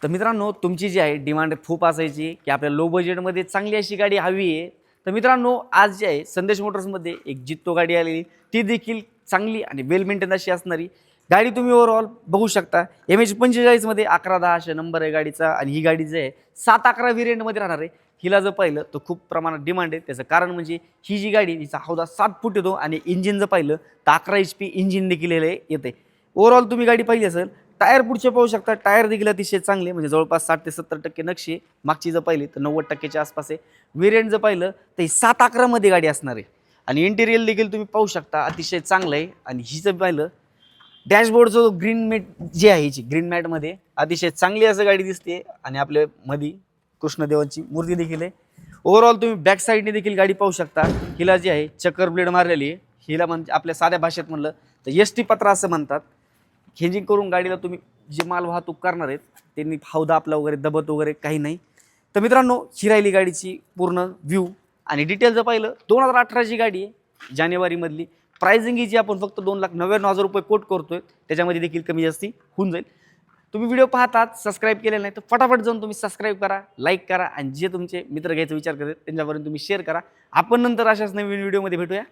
तर मित्रांनो, तुमची जी आहे डिमांड खूप असायची की आपल्याला लो बजेटमध्ये चांगली अशी गाडी हवी आहे. तर मित्रांनो, आज जे आहे संदेश मोटर्समध्ये एक जित्तो गाडी आलेली, ती देखील चांगली आणि वेल मेंटेन अशी असणारी गाडी तुम्ही ओव्हरऑल बघू शकता. MH45 मध्ये 1110 अशा नंबर आहे गाडीचा आणि ही गाडी जी आहे 711 व्हेरियंटमध्ये राहणार आहे. हिला जर पाहिलं तर खूप प्रमाणात डिमांड आहे. त्याचं कारण म्हणजे ही जी गाडी हिचा हौदा 7 फूट येतो आणि इंजिन जर पाहिलं तर 11 HP इंजिन देखील येते. ओव्हरऑल तुम्ही गाडी पाहिली असेल, टायर पुढचे पाहू शकता, टायर देखील अतिशय चांगले, म्हणजे जवळपास 60 ते 70% नक्षी. मागची जर पाहिली तर 90%च्या आसपास आहे. व्हेरियंट जर पाहिलं तर ही 711 मध्ये गाडी असणार आहे आणि इंटेरियर देखील तुम्ही पाहू शकता अतिशय चांगलं आहे. आणि ही जर पाहिलं डॅशबोर्डचा जो ग्रीन मॅट जी आहे हिची ग्रीन मॅटमध्ये अतिशय चांगली असं गाडी दिसते आणि आपल्या मध्ये कृष्णदेवांची मूर्ती देखील आहे. ओव्हरऑल तुम्ही बॅक साईडने देखील गाडी पाहू शकता. हिला जी आहे चक्कर ब्लेड मारलेली आहे. हिला म्हणजे आपल्या साध्या भाषेत म्हणलं तर एस टी पत्रा असं म्हणतात. हेंजिंग करून गाडीला तुम्ही जे माल वाहतूक करणार आहेत त्यांनी हौदा आपला वगैरे दबत वगैरे काही नाही. तर मित्रांनो, ही राहिली गाडीची पूर्ण व्ह्यू आणि डिटेल जर पाहिलं 2018ची गाडी आहे जानेवारीमधली. प्राइसिंग ही जी आपण फक्त 2,99,000 रुपये कोट करतोय, त्याच्यामध्ये देखील कमी जास्ती होऊन जाईल. तुम्ही व्हिडिओ पाहतात, सबस्क्राईब केलेलं नाही तर फटाफट जाऊन तुम्ही सबस्क्राईब करा, लाईक करा आणि जे तुमचे मित्र घ्यायचा विचार करतात त्यांच्यापर्यंत तुम्ही शेअर करा. आपण नंतर अशाच नवीन व्हिडिओमध्ये भेटूया.